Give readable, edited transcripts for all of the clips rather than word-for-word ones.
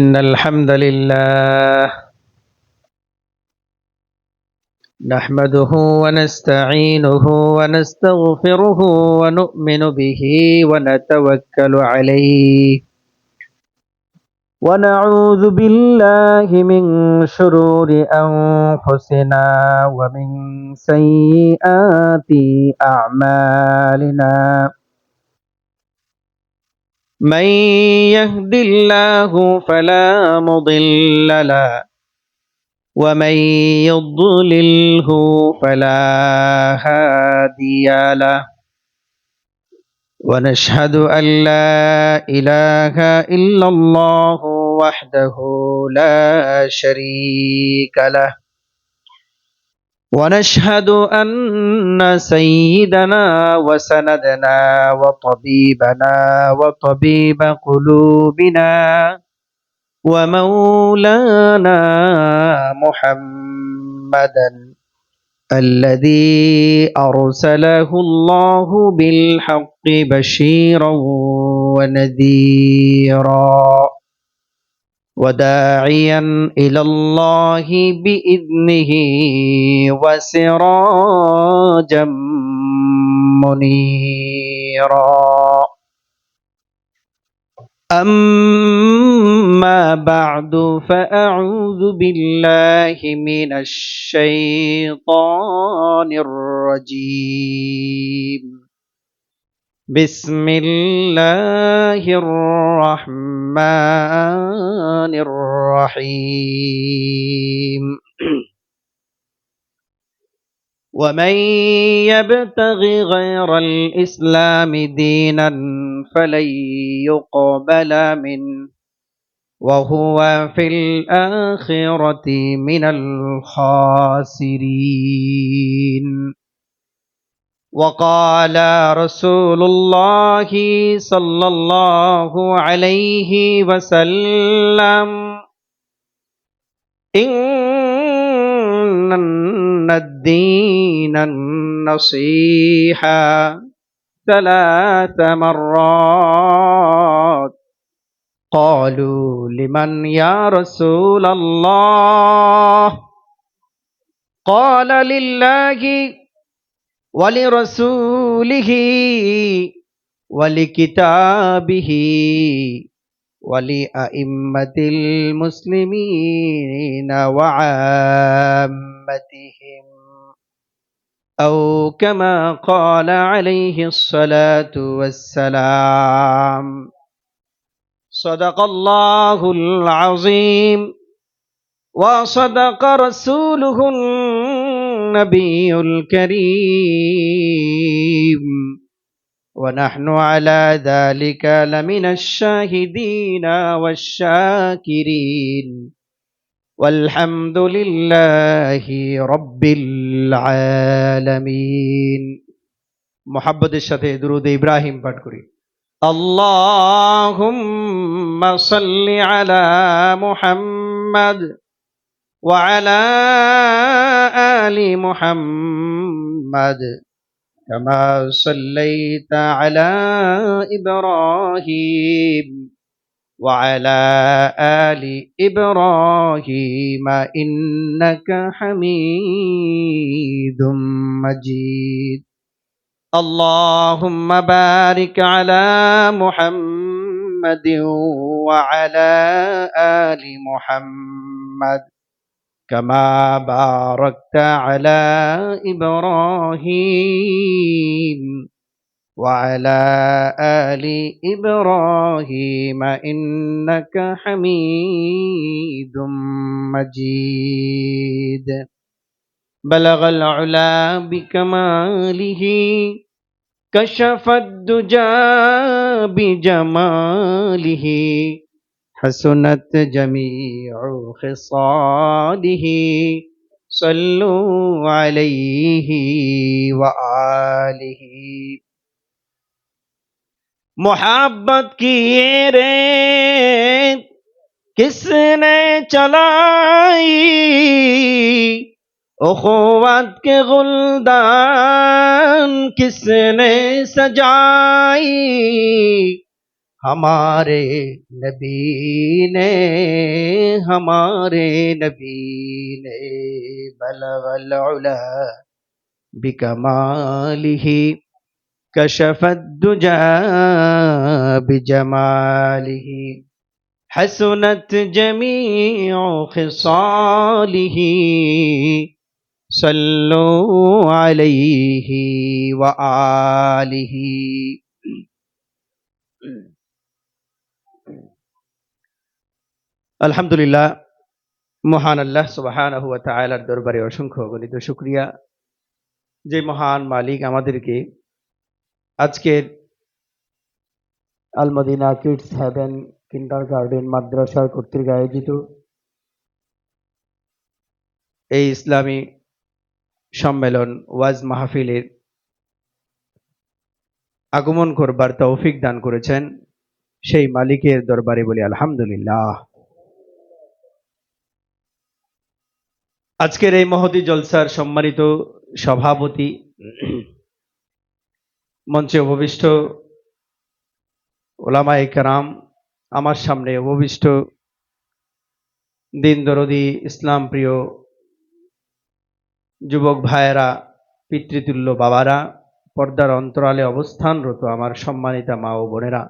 إن الحمد لله نحمده ونستعينه ونستغفره ونؤمن به ونتوكل عليه ونعوذ بالله من شرور أنفسنا ومن سيئات أعمالنا من يهد الله فلا مضل له ومن يضلله فلا هادي له ونشهد أن لا إله إلا الله وحده لا شريك له ونشهد أن سيدنا وسندنا وطبيبنا وطبيب قلوبنا ومولانا محمدا الذي أرسله الله بالحق بشيرا ونذيرا وداعيا إلى الله بإذنه وسراجا منيرا أما بعد فأعوذ بالله من الشيطان الرجيم بسم الله الرحمن الرحيم ومن يبتغ غير الإسلام دينا فلن يقبل منه وهو في الآخرة من الخاسرين وقال رسول الله صلى الله عليه وسلم إن الدين النصيحة 3 مرات قالوا لمن يا رسول الله قال لله ولرسوله ولكتابه ولأئمة المسلمين وعامتهم أو كما قال عليه الصلاة والسلام صدق الله العظيم وصدق رسوله النبي الكريم ونحن على ذلك لمن الشاهدين والشاكرين والحمد لله رب العالمين محبতের সাথে درود ইব্রাহিম পাঠ করি اللهم صل على محمد وعلى آل محمد كما صليت على إبراهيم وعلى آل إبراهيم إنك حميد مجيد اللهم بارك على محمد وعلى آل محمد كما باركت على إبراهيم وعلى آل إبراهيم إنك حميد مجيد بلغ العلا بكماله كشف الدجى بجماله حسنت جميع خصاله صلوا عليه وآله मोहब्बत की ये रेत किसने चलाई उखुवत के गुलदान किसने सजाई हमारे नबी ने हमारे नबी ने बलगल उला बिकमालिही कशफत दुजा बिजमालिही हसनत जमीउ खिसालिही सल्लु अलैहि व आलिही। আলহামদুলিল্লাহ, মহান আল্লাহ সুবহানাহু ওয়া তাআলার দরবারে অসংখ্য অগণিত শুকরিয়া, যে মহান মালিক আমাদেরকে আজকের আল মদিনা কিডস হেভেন কিন্ডারগার্টেন মাদ্রাসা কর্তৃক আয়োজিত এই ইসলামী সম্মেলন ওয়াজ মাহফিলের আগমন করবার তৌফিক দান করেছেন, সেই মালিকের দরবারে বলি আলহামদুলিল্লাহ। আজকের এই মহতী জলসার সম্মানিত সভাপতি, মঞ্চে উপবিষ্ট ওলামায়ে কেরাম, আমার সামনে উপবিষ্ট দিন দরদি ইসলাম প্রিয় যুবক ভাইয়েরা, পিতৃতুল্য বাবারা, পর্দার অন্তরালে অবস্থানরত আমার সম্মানিতা মা ও বোনেরা,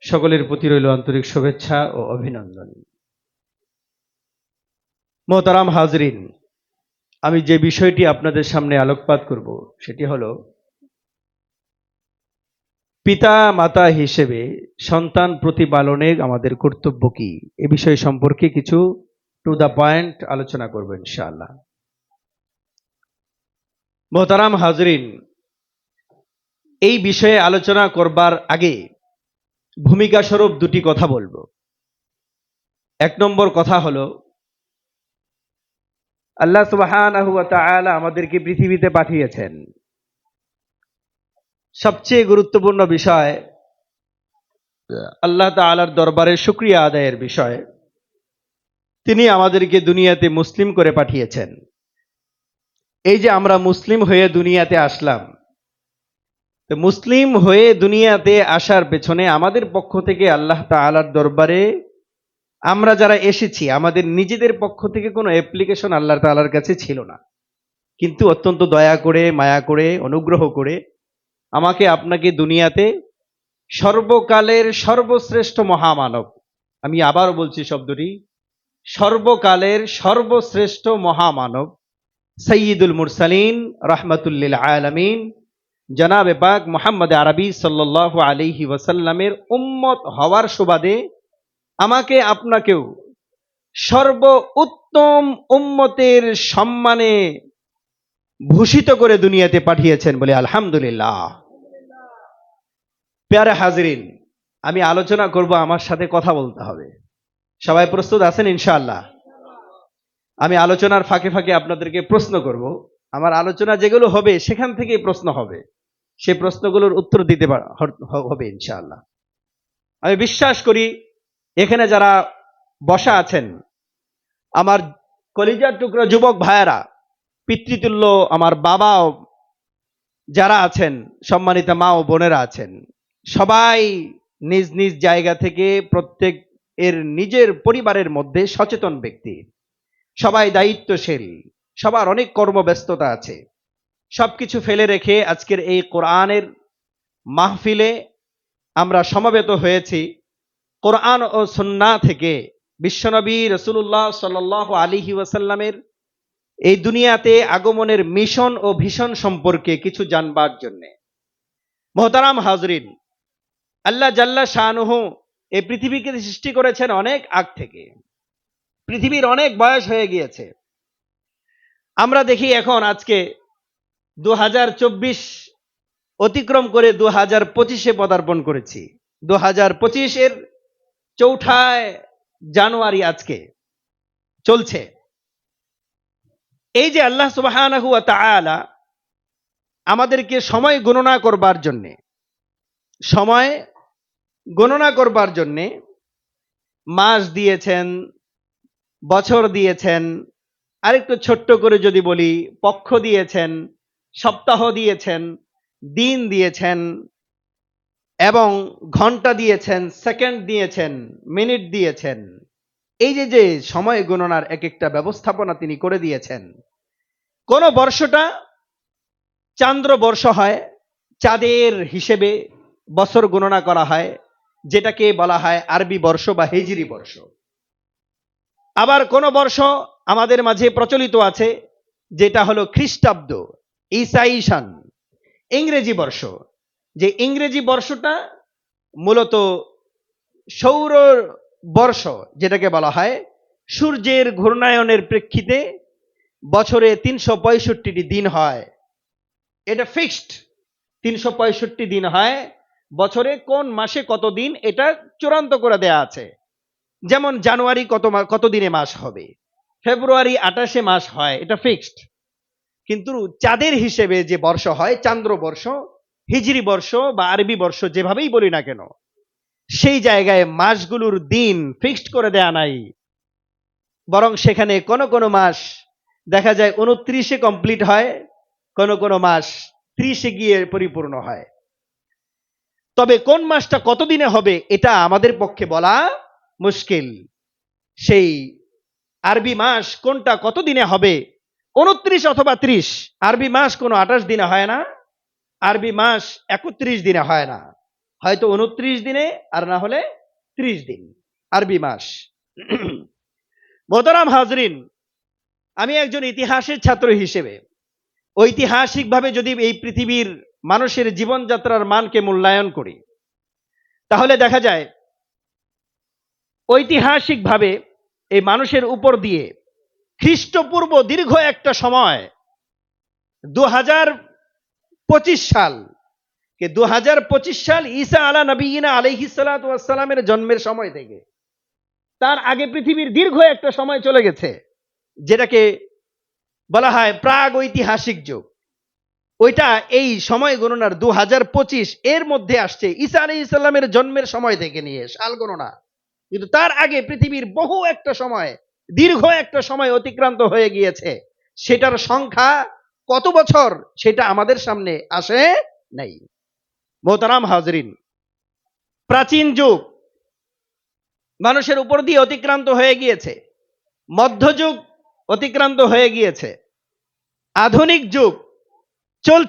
সকলের প্রতি রইল আন্তরিক শুভেচ্ছা ও অভিনন্দন। মোহতারাম হাজরিন, আমি যে বিষয়টি আপনাদের সামনে আলোকপাত করব সেটি হলো পিতা মাতা হিসেবে সন্তান প্রতিপালনে আমাদের কর্তব্য কি, এ বিষয় সম্পর্কে কিছু টু দ্য পয়েন্ট আলোচনা করব ইনশাআল্লাহ। মোহতারাম হাজরিন, এই বিষয়ে আলোচনা করবার আগে ভূমিকা স্বরূপ দুটি কথা বলবো। এক নম্বর কথা হলো, আল্লাহ সুবহানাহু ওয়া তাআলা আমাদেরকে পৃথিবীতে পাঠিয়েছেন। সবচেয়ে গুরুত্বপূর্ণ বিষয় আল্লাহ তাআলার দরবারে শুকরিয়া আদায়ের বিষয়। তিনি আমাদেরকে দুনিয়াতে মুসলিম করে পাঠিয়েছেন। এই যে আমরা মুসলিম হয়ে দুনিয়াতে আসলাম, তো মুসলিম হয়ে দুনিয়াতে আসার পেছনে আমাদের পক্ষ থেকে আল্লাহ তাআলার দরবারে আমরা যারা এসেছি, আমাদের নিজেদের পক্ষ থেকে কোনো অ্যাপ্লিকেশন আল্লাহ তাআলার কাছে ছিল না, কিন্তু অত্যন্ত দয়া করে, মায়া করে, অনুগ্রহ করে আমাকে আপনাকে দুনিয়াতে সর্বকালের সর্বশ্রেষ্ঠ মহামানব, আমি আবার বলছি শব্দটি, সর্বকালের সর্বশ্রেষ্ঠ মহামানব সৈয়দুল মুরসালিন রাহমাতুল লিল আলামিন জনাবে পাক মুহাম্মদ আরবি সাল্লাল্লাহু আলাইহি ওয়াসাল্লামের উম্মত হওয়ার সুবাদে আমাকে আপনাকেও সর্ব উত্তম উম্মতের সম্মানে ভূষিত করে দুনিয়াতে পাঠিয়েছেন বলে আলহামদুলিল্লাহ। প্যারে হাজরিন, আমি আলোচনা করব, আমার সাথে কথা বলতে হবে। সবাই প্রস্তুত আছেন ইনশাআল্লাহ? আমি আলোচনার ফাঁকে ফাঁকে আপনাদেরকে প্রশ্ন করব। আমার আলোচনা যেগুলো হবে সেখান থেকেই প্রশ্ন হবে, সেই প্রশ্নগুলোর উত্তর দিতে হবে ইনশাআল্লাহ। আমি বিশ্বাস করি এখানে যারা বসা আছেন আমার কলিজার টুকরো যুবক ভাইয়েরা, পিতৃতুল্য আমার বাবা যারা আছেন, সম্মানিত মা ও বোনেরা আছেন, সবাই নিজ নিজ জায়গা থেকে প্রত্যেক এর নিজের পরিবারের মধ্যে সচেতন ব্যক্তি, সবাই দায়িত্বশীল, সবার অনেক কর্মব্যস্ততা আছে। সবকিছু ফেলে রেখে আজকের এই কোরআনের মাহফিলে আমরা সমবেত হয়েছি কোরআন ও সুন্নাহ থেকে বিশ্বনবী রাসূলুল্লাহ সাল্লাল্লাহু আলাইহি ওয়াসাল্লামের এই দুনিয়াতে আগমনের মিশন ও ভিশন সম্পর্কে কিছু জানবার জন্য। মোহতারাম হাজরিন, আল্লাহ জাল্লা শানুহু এই পৃথিবীকে সৃষ্টি করেছেন অনেক আগ থেকে। পৃথিবীর অনেক বয়স হয়ে গিয়েছে। আমরা দেখি এখন আজকে 2024 অতিক্রম করে 2025-এ পদার্পণ করেছি। 2025-এর 4 জানুয়ারি আজকে চলছে। এই যে আল্লাহ সুবহানাহু ওয়া তাআলা আমাদেরকে সময় গণনা করবার জন্যে মাস দিয়েছেন, বছর দিয়েছেন, আরেকটু ছোট্ট করে যদি বলি পক্ষ দিয়েছেন, সপ্তাহ দিয়েছেন, দিন দিয়েছেন, এবং ঘন্টা দিয়েছেন, সেকেন্ড দিয়েছেন, মিনিট দিয়েছেন। এই যে যে সময় গণনার এক একটা ব্যবস্থাপনা তিনি করে দিয়েছেন। কোন বর্ষটা চান্দ্র বর্ষ হয়, চাঁদের হিসেবে বছর গণনা করা হয়, যেটাকে বলা হয় আরবি বর্ষ বা হিজরি বর্ষ। আবার কোন বর্ষ আমাদের মাঝে প্রচলিত আছে, যেটা হলো খ্রিস্টাব্দ, ঈসাই সন, ইংরেজি বর্ষ। যে ইংরেজি বর্ষটা মূলত সৌর বর্ষ, যেটাকে বলা হয় সূর্যের ঘূর্ণায়নের প্রেক্ষিতে বছরে 365টি দিন হয়। এটা ফিক্সড, 365 দিন হয় বছরে, কোন মাসে কত দিন এটা চূড়ান্ত করে দেয়া আছে। যেমন জানুয়ারি কত দিনে মাস হবে, ফেব্রুয়ারি 28 মাস হয়, এটা ফিক্সড। কিন্তু চাঁদের হিসেবে যে বর্ষ হয়, চান্দ্র বর্ষ, হিজরি বর্ষ বা আরবি বর্ষ, যেভাবেই বলি না কেন, সেই জায়গায় মাসগুলোর দিন ফিক্সড করে দেয়া নাই। বরং সেখানে কোন কোন মাস দেখা যায় 29-এ কমপ্লিট হয়, কোন কোন মাস 30-এ গিয়ে পরিপূর্ণ হয়। তবে কোন মাসটা কতদিনে হবে এটা আমাদের পক্ষে বলা মুশকিল। সেই আরবি মাস কোনটা কত দিনে হবে, 29 অথবা 30। আরবি মাস কোনো 28 দিনে হয় না, আরবি মাস 31 দিনে হয় না, হয়তো 29 দিনে আর না হলে 30 দিন আরবি মাস। মোহতারাম হাজরিন, আমি একজন ইতিহাসের ছাত্র হিসেবে ঐতিহাসিকভাবে যদি এই পৃথিবীর মানুষের জীবনযাত্রার মানকে মূল্যায়ন করি, তাহলে দেখা যায় ঐতিহাসিকভাবে এই মানুষের উপর দিয়ে খ্রিস্টপূর্ব দীর্ঘ একটা সময় 2025 সাল, 2025 সাল ঈসা আলা নবীনা আলাইহিস সালাতু ওয়াস সালামের জন্মের সময় থেকে তার আগে পৃথিবীর দীর্ঘ একটা সময় চলে গেছে, যেটাকে বলা হয় প্রাগ ঐতিহাসিক যুগ। ওইটা এই সময় গণনার 2025 এর মধ্যে আসছে, ঈসা আলাইহিস সালামের জন্মের সময় থেকে নিয়ে সাল গণনা। কিন্তু তার আগে পৃথিবীর বহু একটা সময়, দীর্ঘ একটা সময় অতিক্রান্ত হয়ে গিয়েছে। সেটার সংখ্যা কত বছর সেটা আমাদের সামনে আসে নাই। মোহতারাম হাজরিন, প্রাচীন যুগ মানুষের উপর দিয়ে অতিক্রান্ত হয়ে গিয়েছে, মধ্যযুগ অতিক্রান্ত হয়ে গিয়েছে, আধুনিক যুগ চলছে।